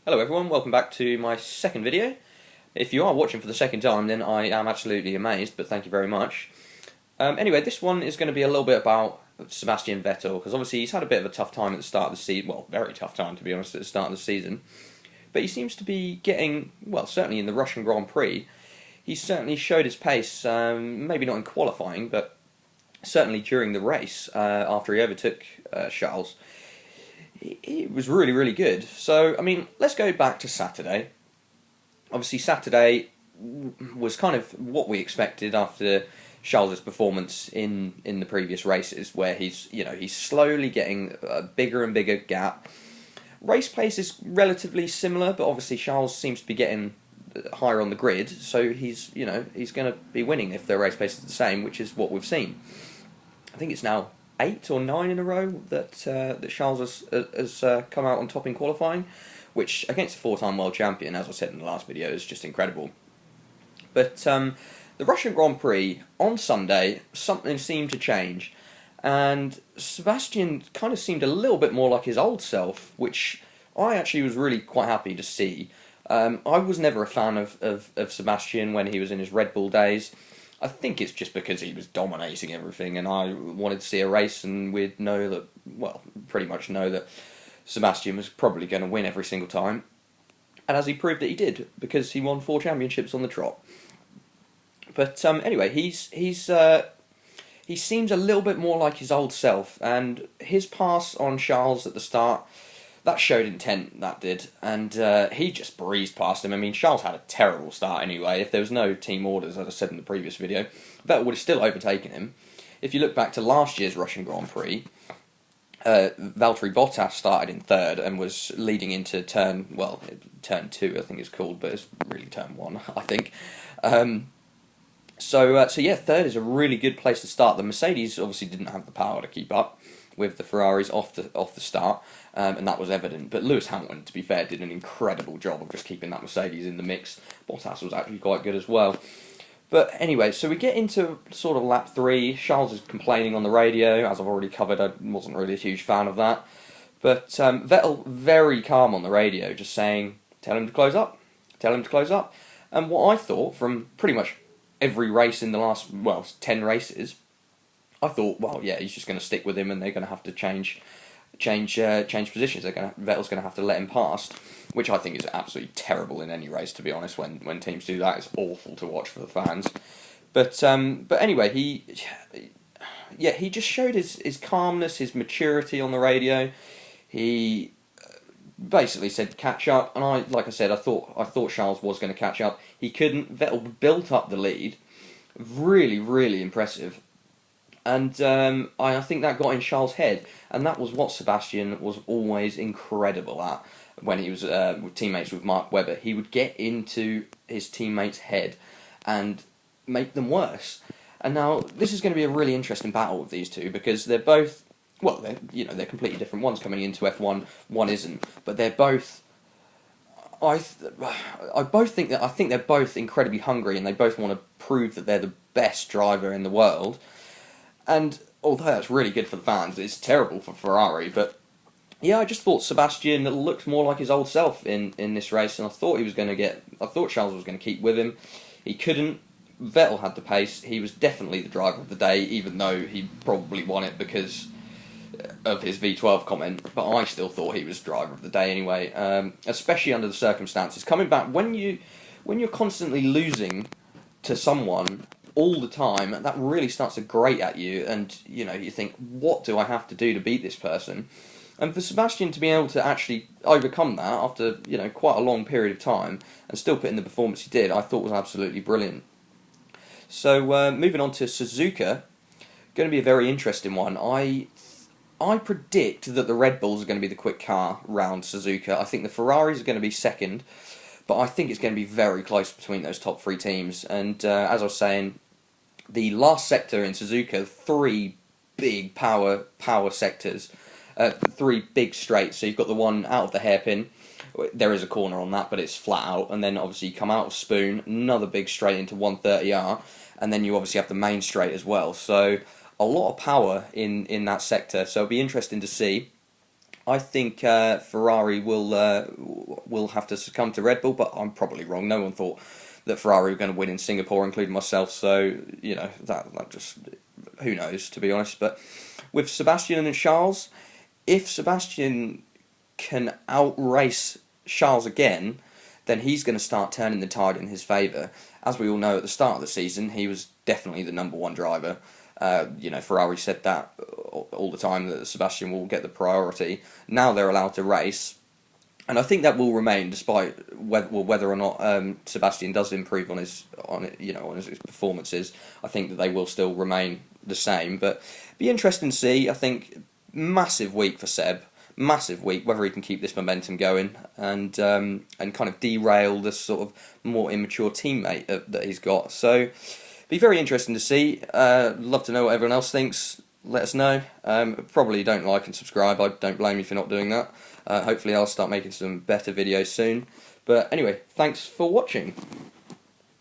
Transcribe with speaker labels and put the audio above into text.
Speaker 1: Hello everyone, welcome back to my second video. If you are watching for the second time, then I am absolutely amazed, but thank you very much. Anyway, this one is going to be a little bit about Sebastian Vettel, because obviously he's had a bit of a tough time at the start of the season, well, very tough time to be honest at the start of the season, but he seems to be getting, well, certainly in the Russian Grand Prix, he certainly showed his pace, maybe not in qualifying, but certainly during the race, after he overtook Charles. It was really, really good. So, I mean, let's go back to Saturday. Obviously, Saturday was kind of what we expected after Charles' performance in the previous races, where he's slowly getting a bigger and bigger gap. Race pace is relatively similar, but obviously Charles seems to be getting higher on the grid, so he's going to be winning if their race pace is the same, which is what we've seen. I think it's now 8 or 9 in a row that Charles has come out on top in qualifying, which against a 4-time world champion, as I said in the last video, is just incredible. But the Russian Grand Prix on Sunday, something seemed to change, and Sebastian kind of seemed a little bit more like his old self, which I actually was really quite happy to see. I was never a fan of Sebastian when he was in his Red Bull days. I think it's just because he was dominating everything, and I wanted to see a race, and we'd know that, well, pretty much know that Sebastian was probably going to win every single time. And as he proved that he did, because he won 4 championships on the trot. But anyway, he seems a little bit more like his old self, and his pass on Charles at the start, that showed intent, that did, and he just breezed past him. I mean, Charles had a terrible start anyway. If there was no team orders, as I said in the previous video, Vettel would have still overtaken him. If you look back to last year's Russian Grand Prix, Valtteri Bottas started in 3rd and was leading into turn 2, I think it's called, but it's really turn 1, I think. So yeah, 3rd is a really good place to start. The Mercedes obviously didn't have the power to keep up with the Ferraris off the start, and that was evident. But Lewis Hamilton, to be fair, did an incredible job of just keeping that Mercedes in the mix. Bottas was actually quite good as well. But anyway, so we get into sort of lap 3. Charles is complaining on the radio, as I've already covered. I wasn't really a huge fan of that. But Vettel, very calm on the radio, just saying, tell him to close up, tell him to close up. And what I thought from pretty much every race in the last, 10 races, I thought, well, yeah, he's just going to stick with him, and they're going to have to change positions. Vettel's going to have to let him past, which I think is absolutely terrible in any race, to be honest. When teams do that, it's awful to watch for the fans. But anyway, he just showed his calmness, his maturity on the radio. He basically said catch up, and I thought Charles was going to catch up. He couldn't. Vettel built up the lead, really, really impressive. And I think that got in Charles' head, and that was what Sebastian was always incredible at when he was teammates with Mark Webber. He would get into his teammates' head and make them worse. And now this is going to be a really interesting battle with these two, because they're both, well, they're completely different. One's coming into F1, one isn't, but they're both. I think they're both incredibly hungry, and they both want to prove that they're the best driver in the world. And although that's really good for the fans, it's terrible for Ferrari. But yeah, I just thought Sebastian looked more like his old self in this race, and I thought Charles was going to keep with him. He couldn't. Vettel had the pace. He was definitely the driver of the day, even though he probably won it because of his V12 comment. But I still thought he was driver of the day anyway, especially under the circumstances. Coming back when you're constantly losing to someone all the time, that really starts to grate at you, and you think, what do I have to do to beat this person? And for Sebastian to be able to actually overcome that after quite a long period of time and still put in the performance he did, I thought was absolutely brilliant. So moving on to Suzuka, going to be a very interesting one. I predict that the Red Bulls are going to be the quick car round Suzuka. I think the Ferraris are going to be second, but I think it's going to be very close between those top 3 teams. And as I was saying, the last sector in Suzuka, 3 big power sectors, 3 big straights. So you've got the one out of the hairpin. There is a corner on that, but it's flat out. And then obviously you come out of Spoon, another big straight into 130R, and then you obviously have the main straight as well. So a lot of power in that sector. So it'll be interesting to see. I think Ferrari will will have to succumb to Red Bull, but I'm probably wrong. No one thought that Ferrari were going to win in Singapore, including myself, so, you know, that just, who knows, to be honest. But with Sebastian and Charles, if Sebastian can outrace Charles again, then he's going to start turning the tide in his favour. As we all know, at the start of the season, he was definitely the number one driver. You know, Ferrari said that all the time, that Sebastian will get the priority. Now they're allowed to race, and I think that will remain despite whether or not Sebastian does improve on his performances. I think that they will still remain the same, but be interesting to see. I think massive week for Seb. Massive week, whether he can keep this momentum going and kind of derail this sort of more immature teammate that he's got. So, be very interesting to see. Love to know what everyone else thinks. Let us know. Probably don't like and subscribe. I don't blame you for not doing that. Hopefully I'll start making some better videos soon. But anyway, thanks for watching.